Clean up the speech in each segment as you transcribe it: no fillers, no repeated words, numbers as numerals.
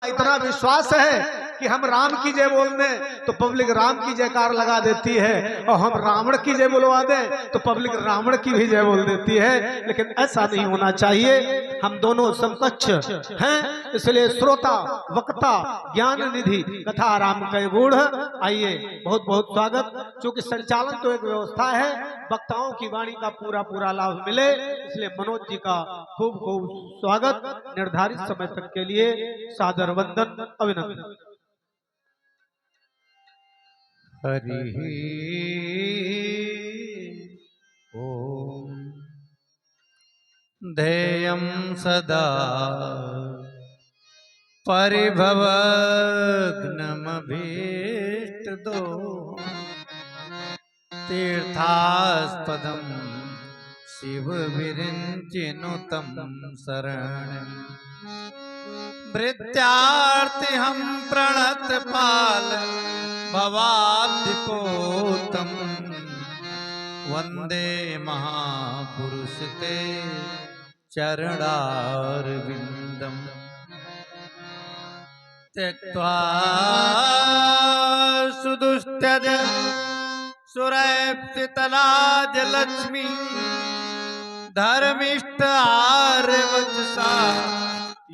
इतना विश्वास है कि हम राम की जय बोल दें तो पब्लिक राम की जयकार लगा देती है, और हम रावण की जय बोलवा दें तो पब्लिक रावण की भी जय बोल देती है। लेकिन ऐसा नहीं होना चाहिए, हम दोनों समकक्ष हैं। इसलिए श्रोता वक्ता ज्ञान निधि कथा राम के गुण, आइए बहुत बहुत स्वागत। क्योंकि संचालन तो एक व्यवस्था है, वक्ताओं की वाणी का पूरा पूरा लाभ मिले, इसलिए मनोज जी का खूब खूब स्वागत। निर्धारित समय तक के लिए सादर वंदन अभिनंदन। हरि ओम। ध्येयं सदा परिभवग्नमभीष्टदो तीर्थास्पदं शिवविरिञ्चिनुतं शरणं भृत्यार्तिहं प्रणतपाल भवाब्धिपोतं वन्दे महापुरुष ते चरणारविन्दम् त्यक्त्वा सुदुस्त्यज सुरैप्सितलाजलक्ष्मी धर्मिष्ठ आर्यवचसा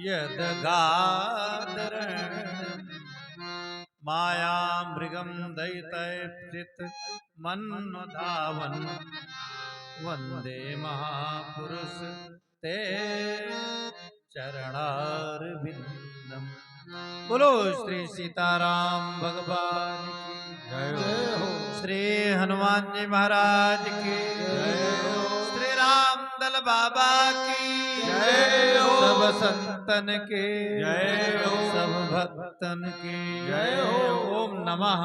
यदगादरण मायामृगं दयितैप्सित मन्वधावन् वन्दे महापुरुष ते चरणारविन्दम्। बोलो श्री सीताराम भगवान की जय हो। श्री हनुमान जी महाराज की जय हो। श्री राम दल बाबा की जय हो। सब संतन के जय हो। सब भक्तन की जय हो। ओम नमः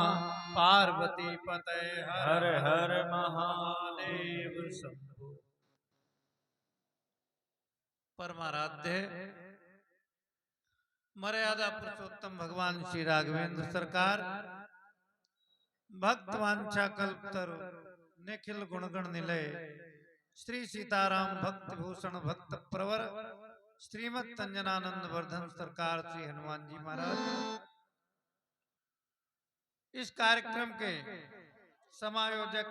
पार्वती पते हर हर महादेव शंभो। परमाराध्य मर्यादा पुरुषोत्तम भगवान श्री राघवेंद्र सरकार भक्त वांछा कल्पतरु निखिल गुणगण निलय श्री सीताराम भक्त भूषण भक्त प्रवर श्रीमत् अंजनानंद वर्धन सरकार श्री हनुमान जी महाराज इस कार्यक्रम के समायोजक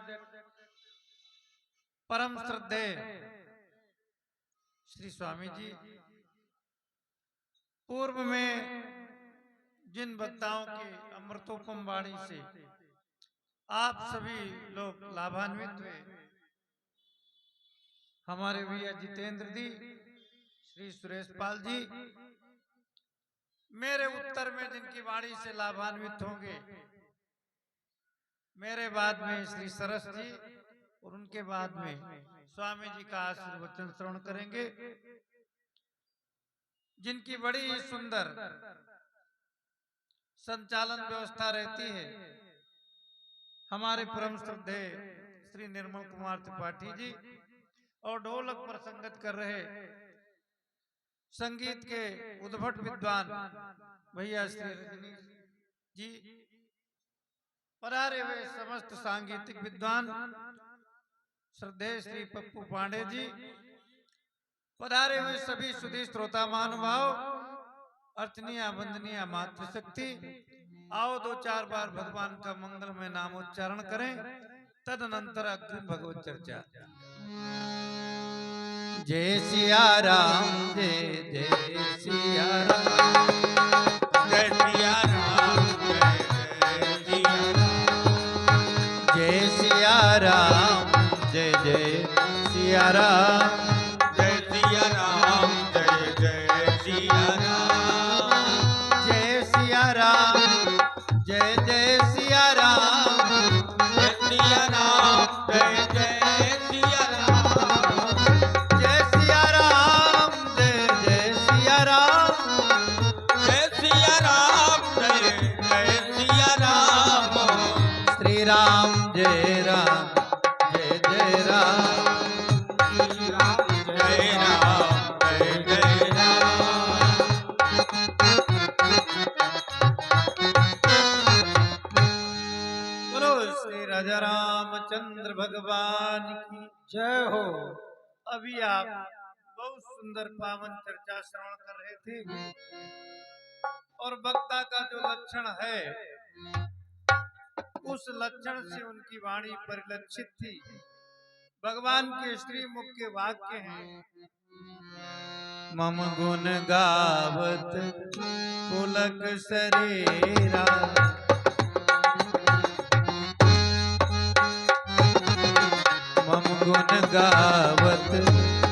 परम श्रद्धेय श्री स्वामी जी, पूर्व में जिन वक्ताओं की अमृतोपम वाणी से आप सभी लोग लाभान्वित हुए, हमारे भैया जितेंद्र जी, श्री सुरेश पाल जी, मेरे उत्तर में जिनकी वाणी से लाभान्वित होंगे, मेरे बाद में श्री सरस जी और उनके बाद में स्वामी जी का आशीर्वचन श्रवण करेंगे, जिनकी बड़ी ही सुंदर संचालन व्यवस्था रहती है। हमारे परम श्रद्धेय श्री निर्मल कुमार त्रिपाठी जी और ढोलक पर संगत कर रहे संगीत के उद्भट विद्वान भैया श्री रजनी जी, पधारे हुए समस्त सांगीतिक विद्वान श्रद्धेय श्री पप्पू पांडे जी, पधारे हुए सभी सुधी श्रोता महानुभाव, अर्चनीय वंदनीय मातृशक्ति, आओ दो चार बार भगवान का मंगल में नाम उच्चारण करें, तदनंतर अग्रिम भगवत चर्चा। जय सिया राम, जय जय सिया राम, जय सिया राम, जय सिया राम, जय जय सिया राम, जय सिया राम, जय जय सिया राम, जय सिया राम, जय जय सिया राम, जय सिया राम, जय जय सिया राम, जय सिया राम, जय जय सिया राम, जय सिया राम, जय जय सिया राम, श्री राम जय राम, जय जय राम, श्री राम जय राम, जय जय राम। बोलो श्री राजा रामचंद्र भगवान की जय हो। अभी आप बहुत सुंदर पावन चर्चा श्रवण कर रहे थे और वक्ता का जो लक्षण है उस लक्षण से उनकी वाणी परिलक्षित थी। भगवान के श्री मुख के वाक्य हैं, मम गुण गावत पुलक शरीरा, मम गुण गावत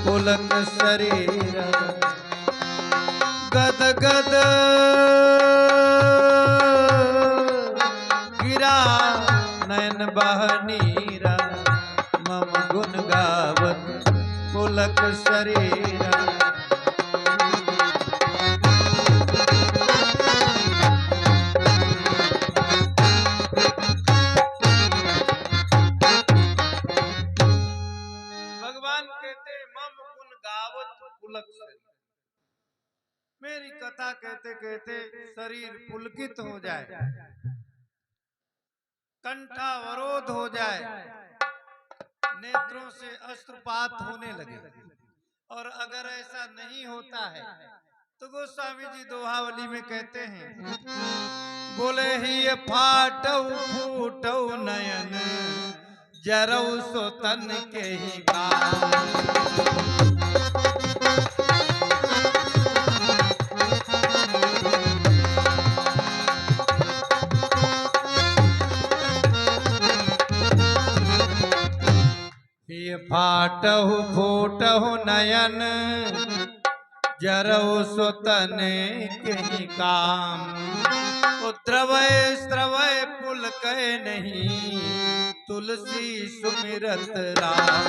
पुलक शरीरा, गद गद गिरा नयन बहनीरा, मम गुण गावत पुलक शरीरा। भगवान कहते मम गुण गावत पुलक शरीर, मेरी कथा कहते कहते शरीर पुलकित हो जाए, कंठावरोध हो जाए, नेत्रों से अश्रुपात होने लगे। और अगर ऐसा नहीं होता है तो गोस्वामी जी दोहावली में कहते हैं, बोले ही फाटऊ फूटऊ नयन, जरऊ सो तन के ही फाटहु फूटहु नयन, जरऊ सो तने के ही काम, द्रवय स्रवय पुल कह नहीं, तुलसी सुमिरत राम।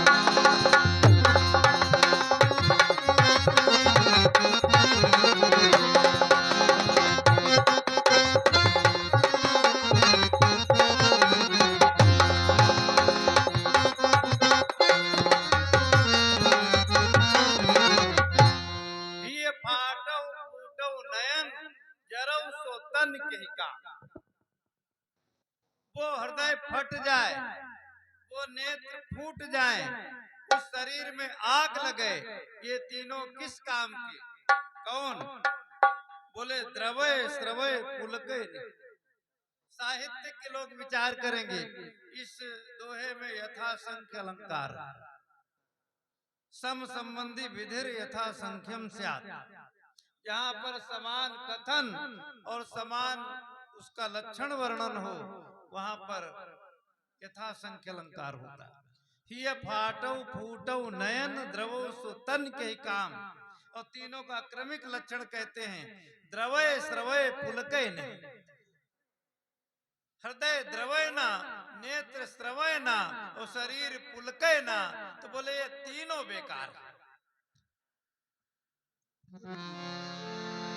वो हृदय फट जाए, वो नेत्र फूट जाए, उस शरीर में आग लगे, ये तीनों किस काम के? कौन? बोले द्रवय श्रवय पुलके। साहित्य के लोग विचार करेंगे, इस दोहे में यथा संख्य अलंकार, सम संबंधी विधिर यथा संख्यम स्यात्, जहाँ पर समान कथन और समान उसका लक्षण वर्णन हो वहां पर यथा संख्य अलंकार होता है। हिय फाटऊ फूटऊ नयन द्रवो सो तन के काम, और तीनों का क्रमिक लक्षण कहते हैं, द्रवय श्रवय पुलकय नहीं, हृदय द्रवय ना, नेत्र श्रवय ना और शरीर पुलकय ना, तो बोले ये तीनों बेकार।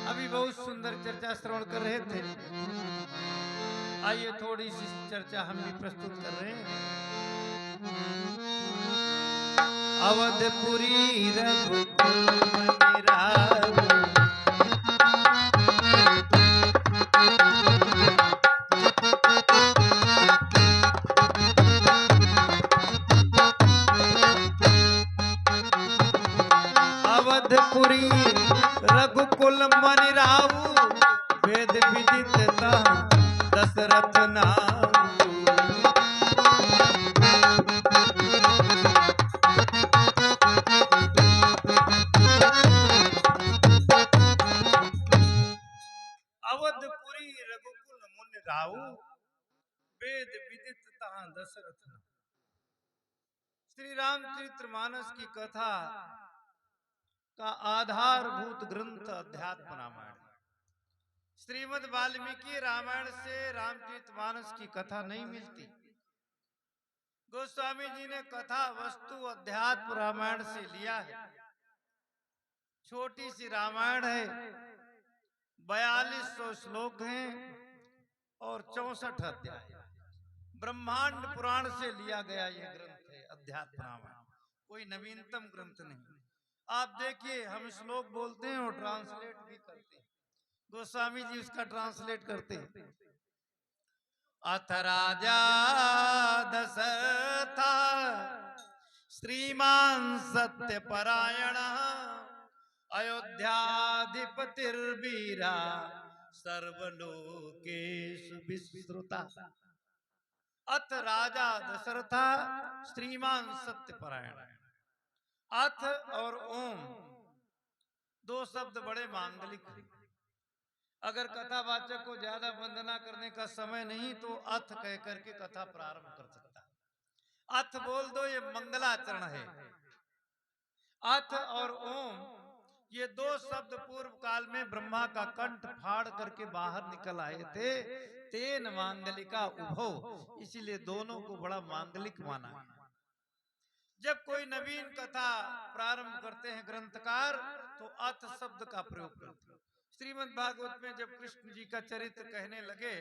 अभी बहुत सुंदर चर्चा श्रवण कर रहे थे, आइए थोड़ी सी चर्चा हम भी प्रस्तुत कर रहे हैं। अवधपुरी रघुकुल मनिराव, अवधपुरी रघुकुल मनिराव, वेद विदित दशरथ नाम। अवधपुरी रघुकुल मुनिराव, वेद विदित दशरथ नाम। श्री रामचरितमानस की कथा का आधारभूत ग्रंथ अध्यात्म रामायण। श्रीमद् वाल्मीकि रामायण से रामचरितमानस की कथा नहीं मिलती। गोस्वामी जी ने कथा वस्तु अध्यात्म रामायण से लिया है। छोटी सी रामायण है, 4200 श्लोक हैं और 64 अध्याय। ब्रह्मांड पुराण से लिया गया यह ग्रंथ है अध्यात्म रामायण, कोई नवीनतम ग्रंथ नहीं। आप देखिए, हम श्लोक बोलते हैं और ट्रांसलेट भी करते हैं, गोस्वामी जी उसका ट्रांसलेट करते हैं। अथ राजा दशरथ श्रीमान सत्यपरायण, अयोध्याधिपतिर्वीरा सर्वलोकेषु विश्रुता। अथ राजा दशरथा श्रीमान सत्यपरायण। अथ और ओम दो शब्द बड़े मांगलिक हैं। अगर कथावाचक को ज्यादा वंदना करने का समय नहीं तो अथ कह करके कथा प्रारंभ कर सकता है। अथ बोल दो, ये मंगलाचरण है। अथ और ओम ये दो शब्द पूर्व काल में ब्रह्मा का कंठ फाड़ करके बाहर निकल आए थे। तेन मांगलिका उभो, इसीलिए दोनों को बड़ा मांगलिक माना गया। जब कोई नवीन कथा प्रारंभ करते हैं ग्रंथकार तो अथ शब्द का प्रयोग करते हैं। श्रीमद् भागवत में जब कृष्ण जी का चरित्र कहने लगे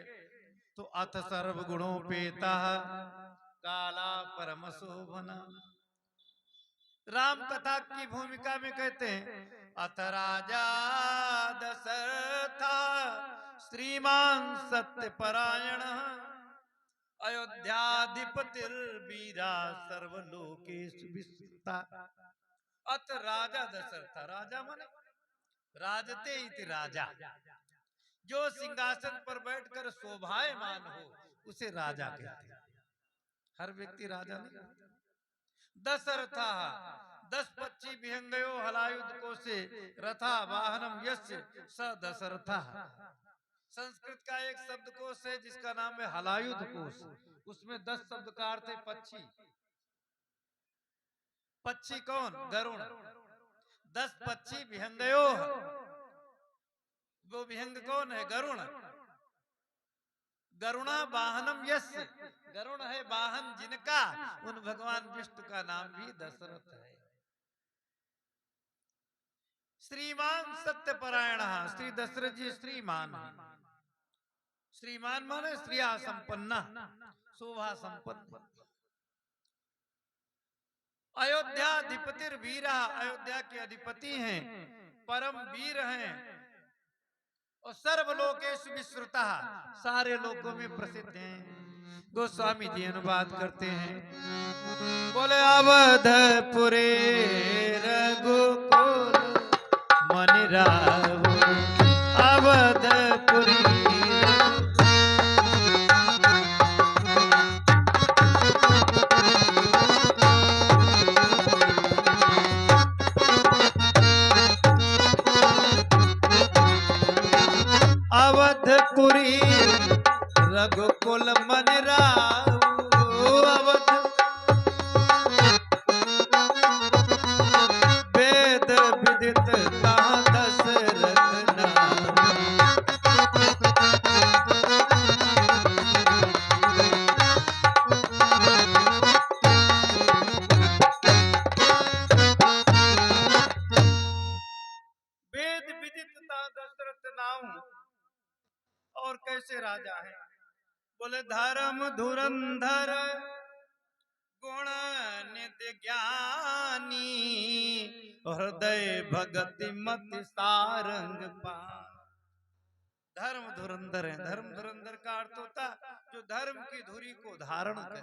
तो अथ सर्वगुणोपेता काला परम शोभना। राम कथा की भूमिका में कहते हैं अथ राजा दशरथा श्रीमान सत्यपरायण अयोध्याधिपतिर्वीरा सर्वलोकेषु विश्रुता। अथ राजा दशरथा, राजा माने राजते इति राजा, जो सिंहासन पर बैठकर शोभायमान हो उसे राजा कहते हैं। हर व्यक्ति राजा नहीं। दशरथा 10 पक्षी विहंगयो हलायुध कोशे रथा वाहनम यस्य स दशरथा। संस्कृत का एक शब्दकोश है जिसका नाम है हलायुध कोश। उसमें 10 शब्द का अर्थ है पक्षी। पक्षी कौन? गरुण। 10 पक्षी विहंगयो, वो विहंग कौन है? गरुण। गरुणा वाहनम यस्य, गरुण है वाहन जिनका, उन भगवान विष्णु का नाम भी दशरथ है। श्रीमान सत्यपरायण, श्री दशरथ जी श्रीमान है। श्रीमान माने श्रिया संपन्ना, शोभा संपन्न। अयोध्याधिपतिर्वीरा, अयोध्या के अधिपति हैं, परम वीर हैं, और सर्वलोकेषु विश्रुता, सारे लोकों में प्रसिद्ध हैं। गोस्वामी जी अनुवाद करते हैं, बोले अवधपुरे रघुकुल मनि राहो, अवधपुरी अवधपुरी रघुकुल मनि राहो, अवध वेद विदित तहाँ दशरथ नाम। वेद विदित तहाँ दशरथ नाम। और कैसे राजा है? बोले धर्म धुरंधर गुण नित्य ज्ञानी, हृदय भगति मति सारंग पान। धर्म धुरंधर है। धर्म धुरंधर का अर्थ होता जो धर्म की धुरी को धारण करे।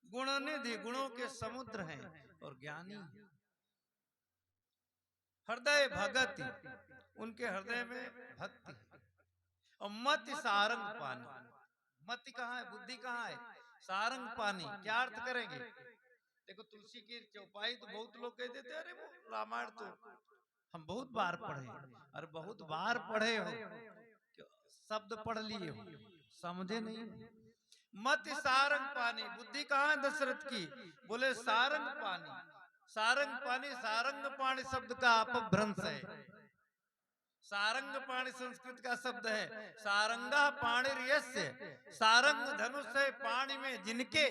गुण निधि, गुणों के समुद्र हैं और ज्ञानी। हृदय भगति, उनके हृदय में भक्ति। और मति सारंग पानी, मति कहाँ है? बुद्धि कहाँ है? सारंग पानी। क्या अर्थ करेंगे? देखो तुलसी की चौपाई तो बहुत लोग कह देते अरे वो रामायण तो हम बहुत बार पढ़े, और बहुत बार पढ़े हो, शब्द पढ़ लिए हो, समझे नहीं। मति सारंग पानी, बुद्धि कहाँ है दशरथ की? बोले सारंग पानी। सारंग पानी, सारंग पानी शब्द का अपभ्रंश है। सारंग पाणी संस्कृत का शब्द है। सारंगा पाणिर्यस्य, सारंग धनुष है पाणी में जिनके,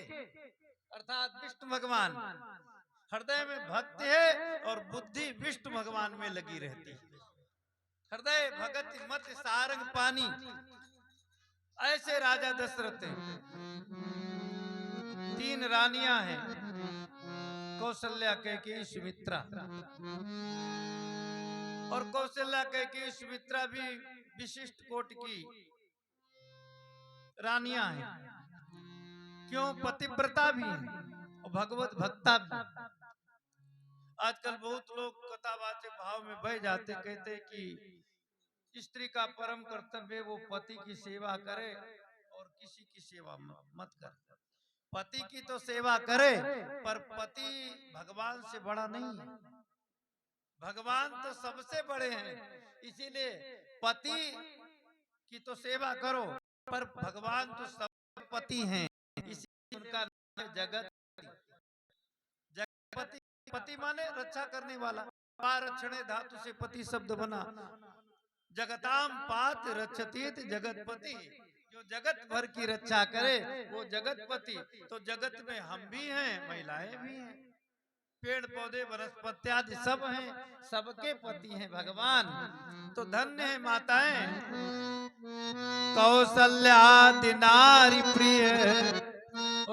अर्थात विष्णु भगवान। हृदय में भक्ति है और बुद्धि विष्णु भगवान में लगी रहती है। हृदय भगति मत सारंग पानी, ऐसे राजा दशरथ हैं। 3 रानियां हैं, कौशल्या, कैकेयी, सुमित्रा। और कौशल्या कैकेयी सुमित्रा भी विशिष्ट कोटि की रानियां हैं। क्यों? पतिव्रता भी है और भगवत भक्ता भी। आजकल बहुत लोग कथावाचक भाव में बह जाते, कहते कि स्त्री का परम कर्तव्य वो पति की सेवा करे और किसी की सेवा मत करे। पति की तो सेवा करे, पर पति भगवान से बड़ा नहीं है। भगवान तो सबसे बड़े हैं, इसीलिए पति की तो सेवा करो, पर भगवान तो सब पति हैं, इसीलिए उनका नाम है जगत। जगतपति, पति माने रक्षा करने वाला। पारक्षणे धातु से पति शब्द बना। जगताम पात रक्षतीत जगतपति, जो जगत भर की रक्षा करे वो जगतपति। तो जगत में हम भी हैं, महिलाएं भी हैं, पेड़ पौधे वनस्पति आदि सब हैं, सबके पति हैं भगवान। तो धन्य है माताएं। कौशल्यादि नारी प्रिय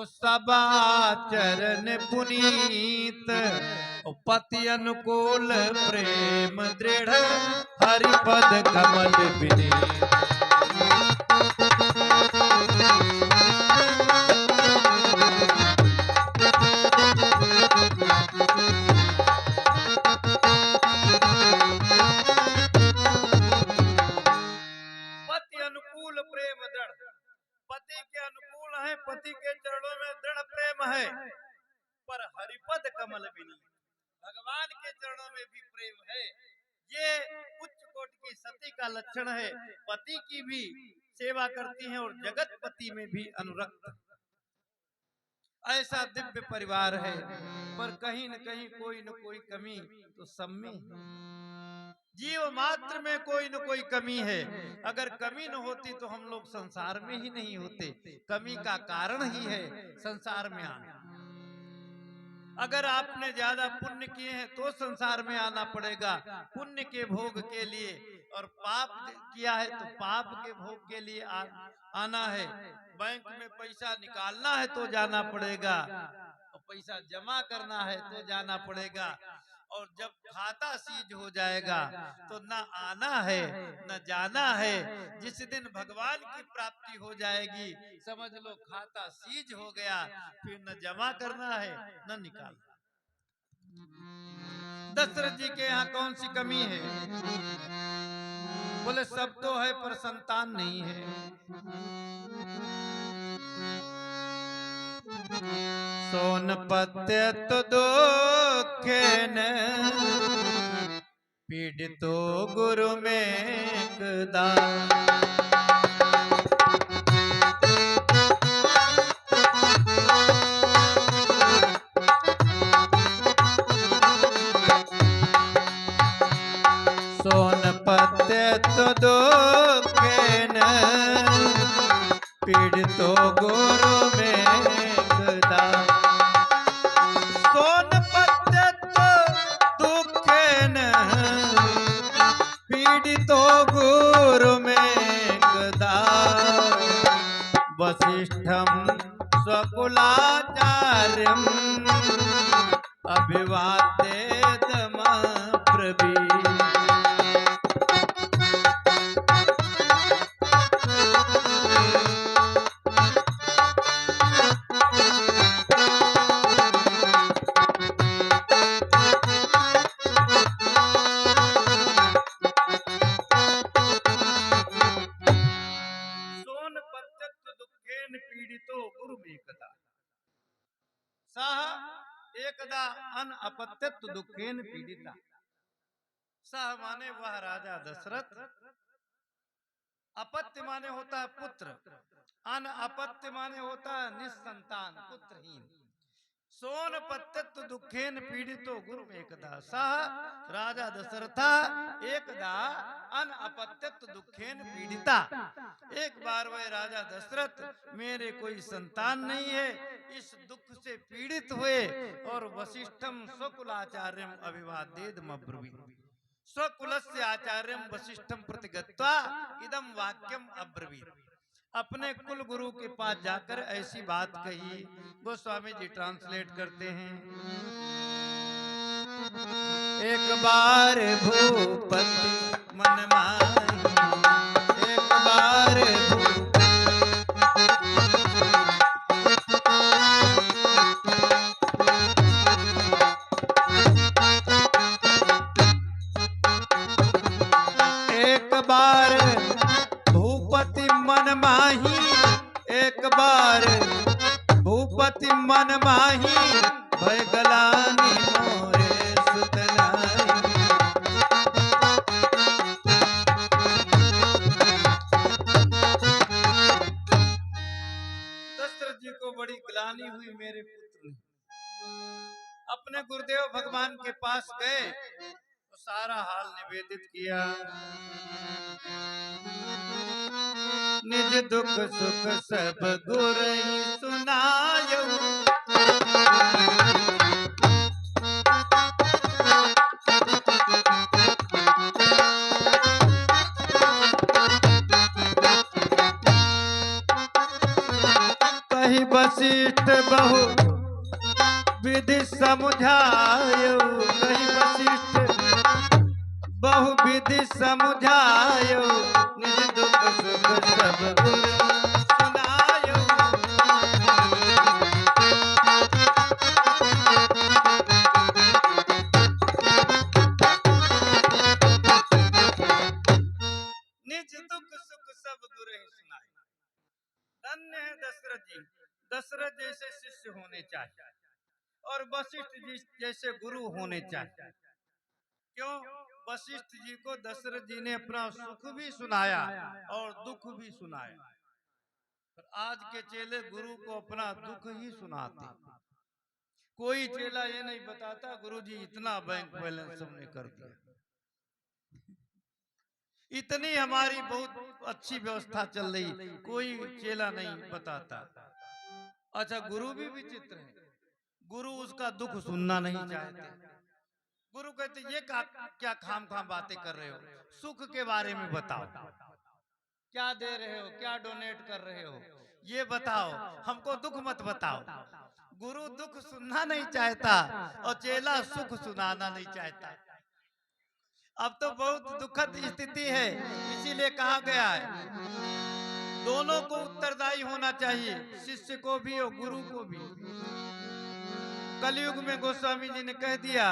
सब आचरण पुनीत, पति अनुकूल प्रेम दृढ़ हरिपद कमल विनीत। पति अनुकूल प्रेम दृढ़, पति के अनुकूल है, पति के चरणों में दृढ़ प्रेम है, पर हरिपद कमल विनीत, भगवान के चरणों में भी प्रेम है। ये उच्च कोटि की सती का लक्षण है। पति की भी सेवा करती हैं और जगतपति में भी अनुरक्त। ऐसा दिव्य परिवार है, पर कहीं न कहीं कोई न कोई कमी तो सब में है। जीव मात्र में कोई न कोई कमी है। अगर कमी न होती तो हम लोग संसार में ही नहीं होते। कमी का कारण ही है संसार में आना। अगर आपने ज्यादा पुण्य किए हैं तो संसार में आना पड़ेगा पुण्य के भोग के लिए, और पाप किया है तो पाप के भोग के लिए आना है। बैंक में पैसा निकालना है तो जाना पड़ेगा, और पैसा जमा करना है तो जाना पड़ेगा। और जब खाता सीज हो जाएगा तो न आना है न जाना है। जिस दिन भगवान की प्राप्ति हो जाएगी समझ लो खाता सीज हो गया, फिर न जमा करना है न निकालना। दशरथ जी के यहाँ कौन सी कमी है? बोले सब तो है पर संतान नहीं है। सोनपत्य तो दुखेन पीड़ितो गुरु में दान। सोनपत्य तो दुखेन पीड़ितो गुरु में दान। सोनपत्य तो दुखेन पीड़ितो गुरु में दान। वसिष्ठम स्वकुलाचार्यम अभिवादेदम ब्रवीत्। एकदा अन अपत्यत्व दुखेन पीड़िता। सह माने वह राजा दशरथ, अपत्य माने होता है पुत्र, अन अपत्य माने होता है निसंतान पुत्रहीन। सोनपत्यत्व दुखेन पीड़ितो गुरु एकदा। सह राजा दशरथा एकदा अन अपत्यत्व दुखेन पीड़िता। एक बार वह राजा दशरथ मेरे कोई संतान नहीं है इस दुख से पीड़ित हुए, और वशिष्ठम स्वकुलाचार्यम अभिवादेदम अब्रवीत्। स्वकुलस्य आचार्यम वशिष्ठम प्रति गत्वा इदम वाक्यम अब्रवीत्। अपने कुल गुरु के पास जाकर ऐसी बात कही। गोस्वामी जी ट्रांसलेट करते हैं। एक बार भूपति मन माही, एक बार एक बार मन माही, एक बार भूपति मन माही, भय गलानी मोरे सुतनाई। दशरथ जी को बड़ी ग्लानि हुई, मेरे पुत्र ने अपने गुरुदेव भगवान के पास गए तो सारा हाल निवेदित किया। निज दुख सुख सब गुरु सुनायो, कही वशिष्ठ बहु विधि समझायो, कही वशिष्ठ बहु विधि समझायो, निज दुख सुख सब गुरु सुनायो। निज दुख सुख सब गुरु सुनाए। धन्य है दशरथ जी, दशरथ जैसे शिष्य होने चाहिए और वशिष्ठ जी जैसे गुरु होने चाहिए। क्यों? वशिष्ठ जी को दशरथ जी ने अपना सुख भी सुनाया और दुख भी सुनाया। पर आज के चेले गुरु को अपना दुख ही सुनाते। कोई चेला ये नहीं बताता गुरु जी इतना बैंक बैलेंस हमने कर दिया, इतनी हमारी बहुत अच्छी व्यवस्था चल रही, कोई चेला नहीं बताता। अच्छा, गुरु भी विचित्र है, गुरु उसका दुख सुनना नहीं चाहते। गुरु कहते ये क्या खाम खाम बातें कर रहे हो, सुख के बारे में बताओ, क्या दे रहे हो, क्या डोनेट कर रहे हो, ये बताओ, हमको दुख मत बताओ। गुरु दुख सुनना नहीं चाहता और चेला सुख सुनाना नहीं चाहता। अब तो बहुत दुखद स्थिति है, इसीलिए कहा गया है दोनों को उत्तरदायी होना चाहिए, शिष्य को भी और गुरु को भी। कलयुग में गोस्वामी जी ने कह दिया,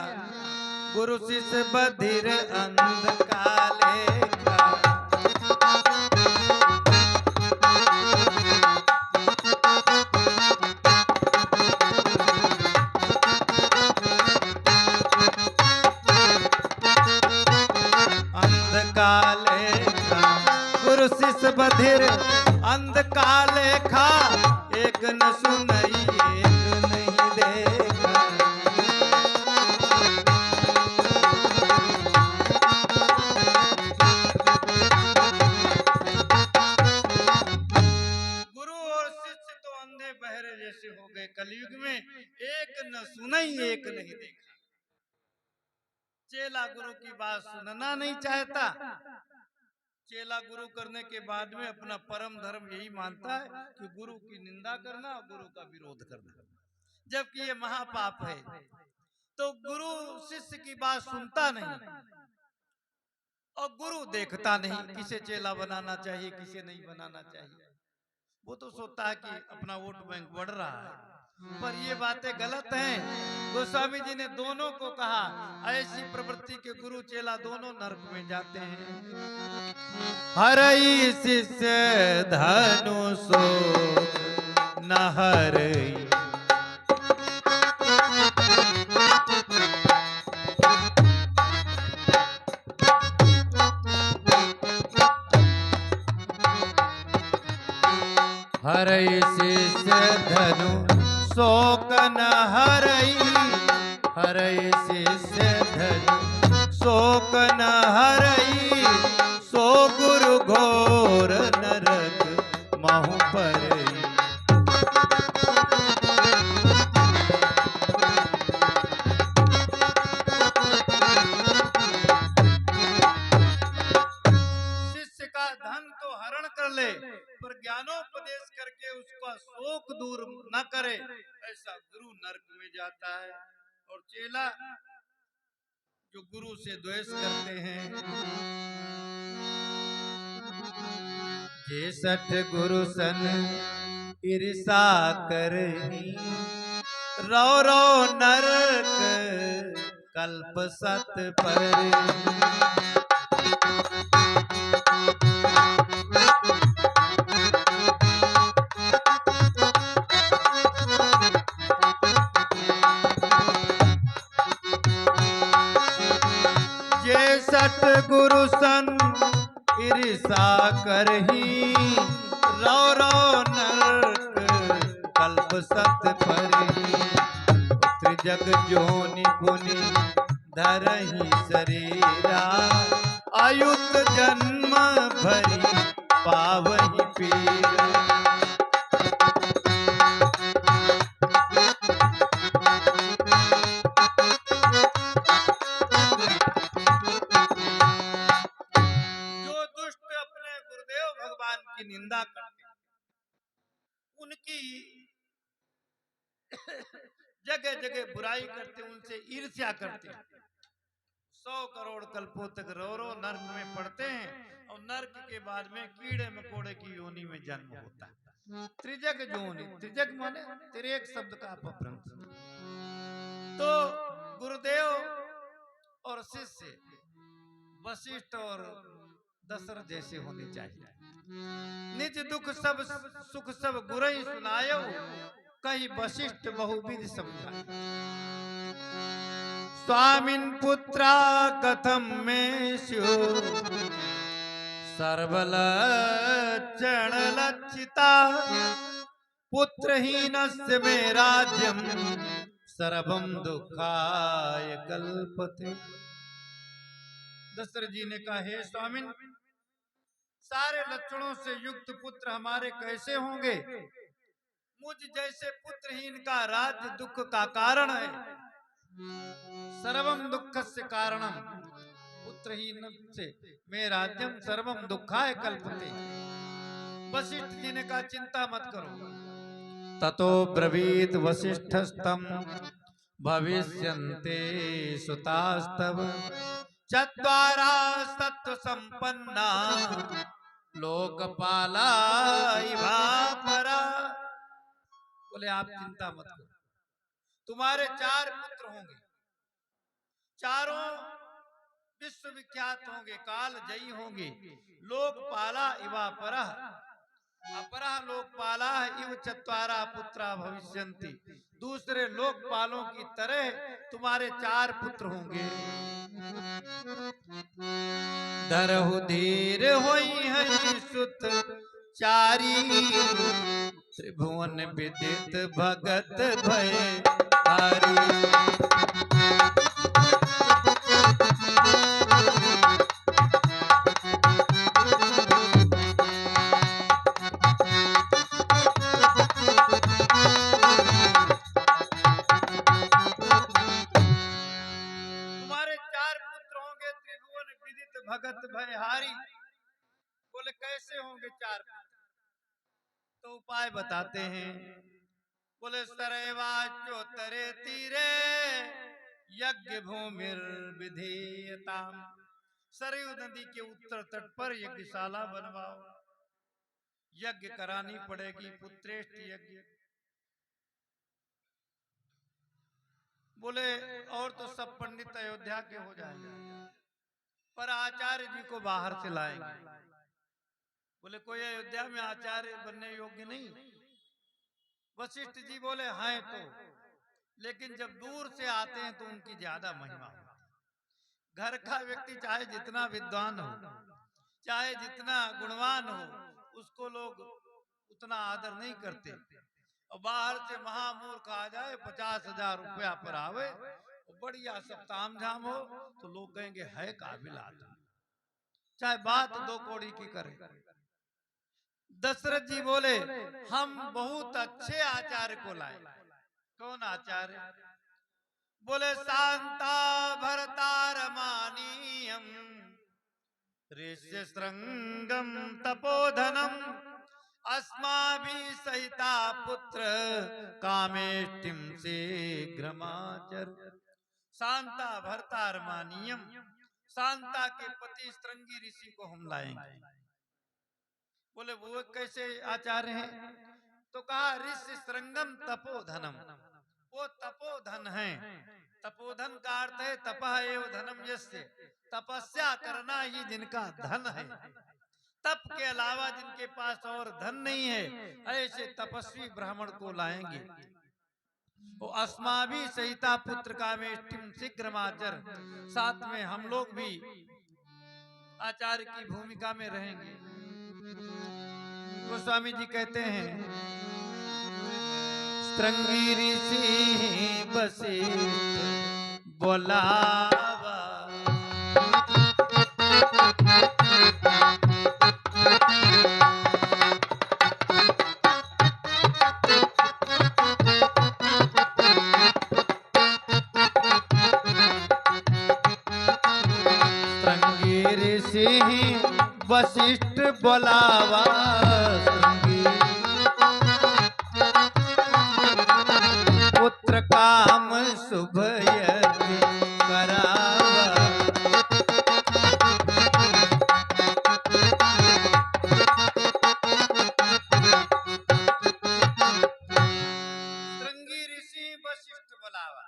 गुरु शिष्य बधिर अंधकाले का, अंधकाले का, गुरु शिष्य बधिर अंधकाले खा, एक न सुनई एक नहीं देखा। जैसे हो गए कलयुग में, एक न सुनई एक नहीं देखा। चेला गुरु की बात सुनना नहीं चाहता। चेला गुरु करने के बाद में अपना परम धर्म यही मानता है कि गुरु की निंदा करना और गुरु का विरोध करना, जबकि ये महापाप है। तो गुरु शिष्य की बात सुनता नहीं और गुरु देखता नहीं, किसे चेला बनाना चाहिए किसे नहीं बनाना चाहिए। वो तो सोचता है कि अपना वोट बैंक बढ़ रहा है, पर ये बातें गलत हैं। गोस्वामी जी ने दोनों को कहा, ऐसी प्रवृत्ति के गुरु चेला दोनों नरक में जाते हैं। हरई शिष्य धनु सो न हरई, हरई शिष्य धनु शोक न हरई, हरई शिष्य धनु शोक न हरई, सो गुरु घोर नरक महु परई। शिष्य का धन तो हरण कर ले, पर ज्ञानोपदेश करके उसका शोक दूर न करे, ऐसा गुरु नरक में जाता है। और चेला जो गुरु से द्वेष करते हैं, जे सठ गुरु सन ईर्षा करनी, रो रो नरक कल्प सत पर। दिशा करही रो रो नरक कल्प सत परही त्रिजग जोनि गुनि धरहि शरीरा आयुत जन्म भरी पावहि पीरा। जो दुष्ट अपने गुरुदेव भगवान की निंदा करते हैं, उनकी जगह जगह बुराई करते, उनसे ईर्ष्या करते हैं, 100 करोड़ कल्पों तक रो रो नर्क में पड़ते हैं और नर्क के बाद में कीड़े मकोड़े की योनि में जन्म होता है। त्रिजग जोनि, त्रिजग माने त्रिएक शब्द का अपभ्रंश। तो गुरुदेव और शिष्य वशिष्ठ और दशरथ जैसे होने चाहिए। निज दुख सब सुख सब गुरई सुनायो कही वशिष्ठ बहुविध समझाए। स्वामिन पुत्रा कथम में स्यो सर्वलक्षण लक्षिता पुत्रहीनस्य मे राज्यम सर्वम दुखाय कल्पते। दशरथ जी ने कहा, हे स्वामिन, सारे लक्षणों से युक्त पुत्र हमारे कैसे होंगे? मुझ जैसे पुत्रहीन का राज्य दुख का कारण है। सर्वम दुख से कारणम, पुत्रहीन से मैं राज्यम सर्वम दुखाय कल्पते। वशिष्ठ जी ने कहा, चिंता मत करो। ततो ब्रवीत वशिष्ठस्तम भविष्यन्ते सुतास्तव चत्वारा सत्व संपन्ना लोकपाला इवा परा। बोले आप चिंता मत करो, तुम्हारे 4 पुत्र होंगे, चारों विश्वविख्यात होंगे, काल जयी होंगे। लोकपाला इवा परः, अपरः लोकपाला इव चत्वारा पुत्रा भविष्यन्ति। दूसरे लोकपालों की तरह तुम्हारे 4 पुत्र होंगे। धरहु धीर होई है सुत चारी त्रिभुवन विदित भगत भय हारी। भगत भयहारी। बोले कैसे होंगे 4 पुत्र? तो उपाय बताते हैं। बोले सरैवाचोत्तरे तीरे यज्ञ भूमिर विधेयता। सरयू नदी के उत्तर तट पर यज्ञशाला बनवाओ, यज्ञ करानी पड़ेगी, पुत्रेष्ठ यज्ञ। बोले और तो सब पंडित अयोध्या के हो जाएंगे, पर आचार्य जी को बाहर से लाएंगे। बोले कोई अयोध्या में आचार्य बनने योग्य नहीं? वशिष्ठ जी बोले हैं तो, लेकिन जब दूर से आते हैं तो उनकी ज्यादा महिमा होती है। घर का व्यक्ति चाहे जितना विद्वान हो, चाहे जितना गुणवान हो, उसको लोग उतना आदर नहीं करते। और बाहर से महामूर्ख आ जाए, 50,000 रुपया पर आवे, बढ़िया सब ताम झाम हो, तो लोग कहेंगे है काबिल आदमी, चाहे बात 2 कौड़ी की करे। दशरथ जी बोले हम बहुत अच्छे आचार्य को लाए। कौन आचार्य? बोले शांता भरतारमानीयम ऋष्य श्रृंगम तपोधनम अस्माभि सहिता पुत्र कामेष्टिम शीघ्रमाचर। शांता भरतारमानीयम, शांता के पति श्रृंगी ऋषि को हम लाएंगे। बोले वो कैसे आचार्य हैं? तो कहा ऋषि श्रृंगम तपोधनम, वो तपोधन है। तपोधन का अर्थ है तपः एव धनम यस्य, तपस्या करना ही जिनका धन है। तप के अलावा जिनके पास और धन नहीं है, ऐसे तपस्वी ब्राह्मण को लाएंगे। वो अस्माभि सहिता पुत्र कामेष्टिम शीघ्रमाचर, साथ में हम लोग भी आचार्य की भूमिका में रहेंगे। गोस्वामी जी कहते हैं, श्रृंगी ऋषि वशिष्ठ बोलावा, श्रृंगी ऋषि वशिष्ठ बोलावा, पुत्र काम शुभ यज्ञ करावा, श्रृंगी ऋषि वशिष्ठ बुलावा।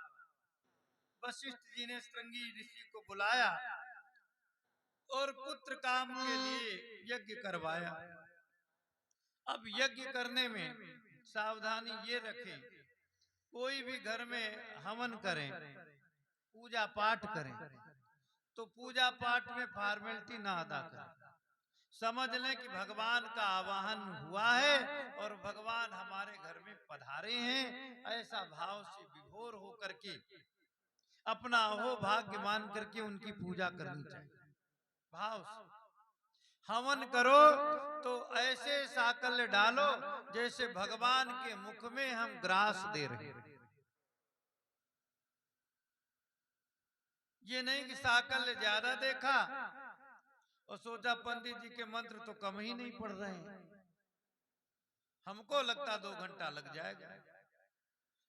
वशिष्ठ जी ने श्रृंगी ऋषि को बुलाया और पुत्र काम के लिए यज्ञ करवाया। अब यज्ञ करने में सावधानी ये रखें, कोई भी घर में हवन करें, पूजा पाठ करें, तो पूजा पाठ में फॉर्मेलिटी ना अदा करें। समझ लें कि भगवान का आवाहन हुआ है और भगवान हमारे घर में पधारे हैं, ऐसा भाव से विभोर होकर के अपना अहो भाग्य मान करके उनकी पूजा करनी चाहिए। भाव से हवन करो तो ऐसे साकल्य डालो जैसे भगवान के मुख में हम ग्रास दे रहे हैं। ये नहीं कि साकल्य ज्यादा देखा और सोचा पंडित जी के मंत्र तो कम ही नहीं पढ़ रहे हैं, हमको लगता 2 घंटा लग जाएगा।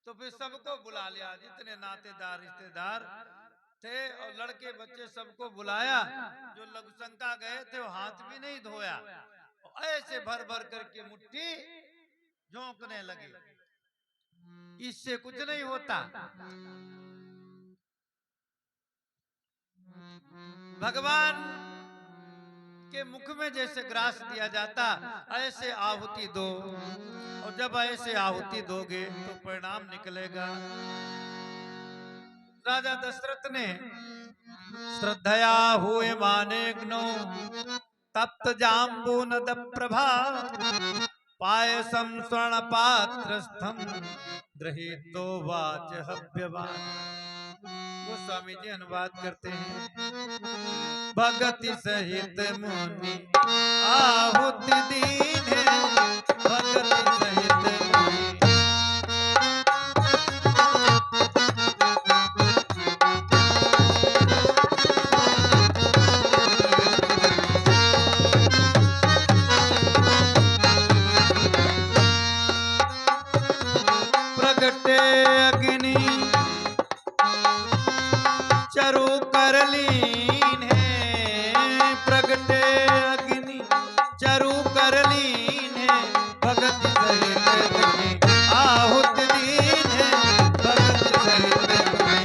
तो फिर सबको बुला लिया, जितने नातेदार रिश्तेदार थे और लड़के बच्चे सबको बुलाया। जो लघु शंका गए थे वो हाथ भी नहीं धोया, ऐसे भर भर करके मुट्ठी झोंकने लगे। इससे कुछ नहीं होता। भगवान के मुख में जैसे ग्रास दिया जाता ऐसे आहुति दो, और जब ऐसे आहुति दोगे तो परिणाम निकलेगा। राजा दशरथ ने श्रद्धया हुए माने ग्नो तप्त जाम्बू नद प्रभा पायसम स्वर्ण पात्रस्थम गृहीतो वाच हव्यवान। गोस्वामी जी अनुवाद करते हैं, भगति सहित मुनि आहुति दीने, भगति सहित मुनि प्रगटे अग्नि चरु करलीन है, प्रगटे अग्नि चरु करलीन है, भगत सहित मुनि आहुति दीन है, भगत सहित मुनि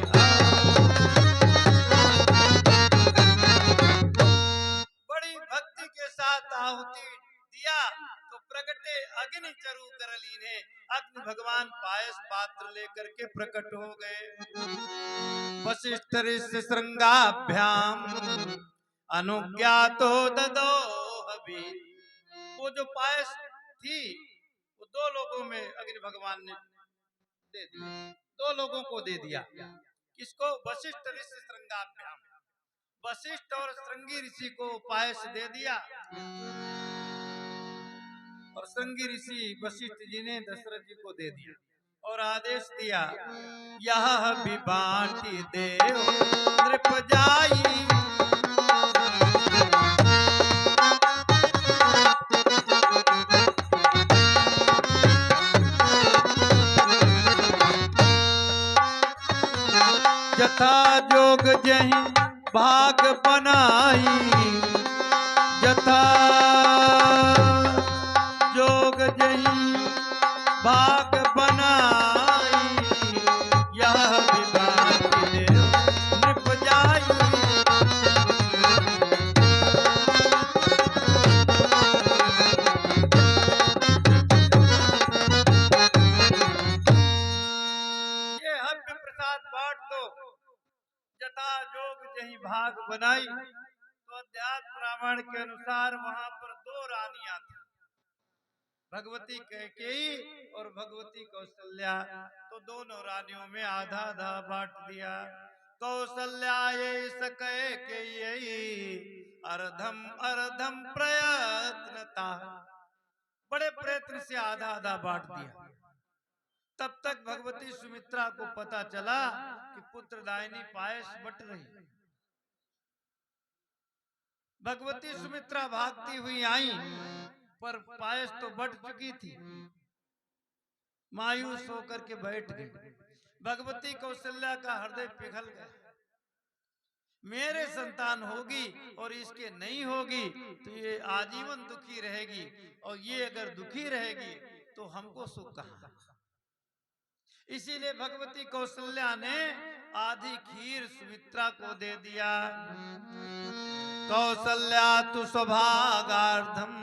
बड़ी भक्ति के साथ आहुति दिया तो प्रगटे अग्नि चरु करलीन है, अग्नि भगवान पायस पात्र लेकर के प्रकट हो गए। वशिष्ठ ऋषि श्रृंगाभ्याम अनुज्ञातो ददो हवि। वो जो पायस थी वो 2 लोगों में अग्नि भगवान ने दे दी, 2 लोगों को दे दिया। किसको? वशिष्ठ ऋषि श्रृंगाभ्याम, वशिष्ठ और श्रृंगी ऋषि को पायस दे दिया। और श्रृंगी ऋषि वशिष्ठ जी ने दशरथ जी को दे दिया और आदेश दिया, यह भी बांटी देव नृप जाई, यथा जोग जहि भाग बनाई, यथा जोग जहि भाग बनाई, यह विभाग देव नृप जाई। ये हव्य प्रसाद बांट दो, यथा जोग जहि भाग बनाई। तो अध्यात्म रामायण के अनुसार वहां पर दो रानियां थी, भगवती कैकेयी और भगवती कौशल्या। तो दोनों रानियों में आधा आधा बांट दिया। कौशल्या ये कैकेयी अर्धम अर्धम प्रयत्नता, बड़े प्रयत्न से आधा आधा बांट दिया। तब तक भगवती सुमित्रा को पता चला कि पुत्रदायिनी पायस बट रही। भगवती सुमित्रा भागती हुई आई, पर पायस तो बट चुकी थी। मायूस होकर के बैठ गई। भगवती कौशल्या का हृदय पिघल गया। मेरे संतान होगी और इसके नहीं होगी तो ये आजीवन दुखी रहेगी, और ये अगर दुखी रहेगी तो हमको सुख कहां। इसीलिए भगवती कौशल्या ने आधी खीर सुमित्रा को दे दिया। कौशल्या तु स्वभागार्धम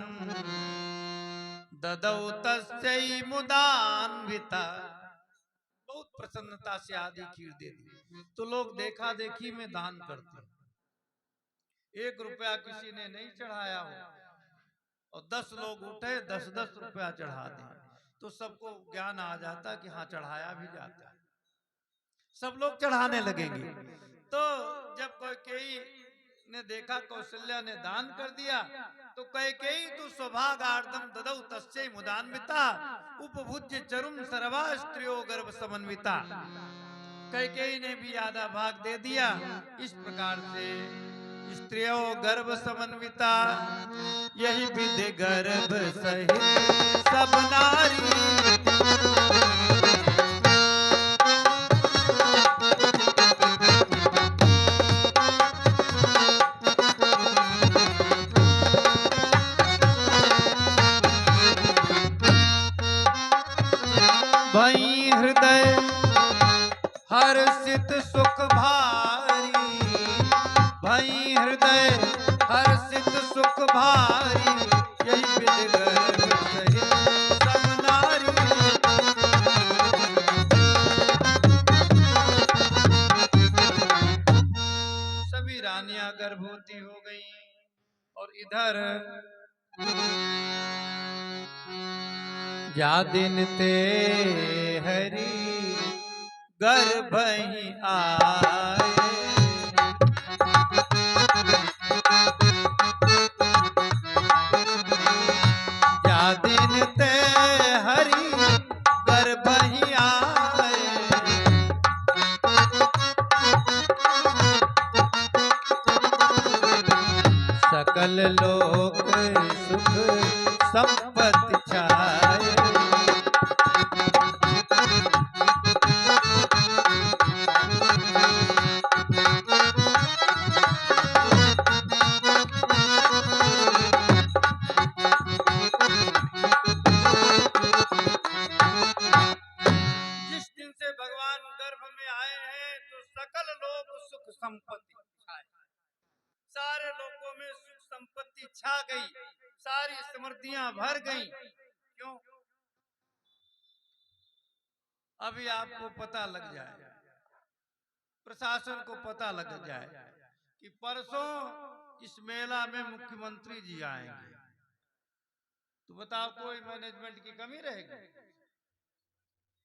ददौ तस्यै मुदान्विता, बहुत प्रसन्नता से आधी खीर दे दी। तो लोग देखा देखी में दान करते हैं। 1 रुपया किसी ने नहीं चढ़ाया हो और 10 लोग उठे 10-10 रुपया चढ़ा दें, तो सबको ज्ञान आ जाता कि हाँ चढ़ाया भी जाता है, सब लोग चढ़ाने लगेंगे। तो जब कैकेयी ने देखा कौशल्या ने दान कर दिया, तो कैकेयी तु स्वभागार्धम ददौ तस्यै मुदान्विता उपभुज्य चरुम सर्वा स्त्रियो गर्भ समन्विता। कैकेयी ने भी आधा भाग दे दिया। इस प्रकार से स्त्रियो गर्भ समन्विता, यही विधि गर्भ सहित सब नारी। भई हृदय हर्षित सुख भारी, भई हृदय हर्षित सुख भारी, यही विधि गर्भ सहित सब नारी। सभी रानियां गर्भवती हो गई, और इधर जा दिन ते हरि गर्भ ही आए, जा दिन ते हरि गर्भ ही आए। सकल लोक सुख संपत्ति छाए, संपत्ति छाई, सारे लोगों में सुख संपत्ति छा गई, सारी समृद्धियां भर गई। क्यों? अभी आपको पता लग जाए, प्रशासन को पता लग जाए कि परसों इस मेला में मुख्यमंत्री जी आएंगे, तो बताओ कोई मैनेजमेंट की कमी रहेगी?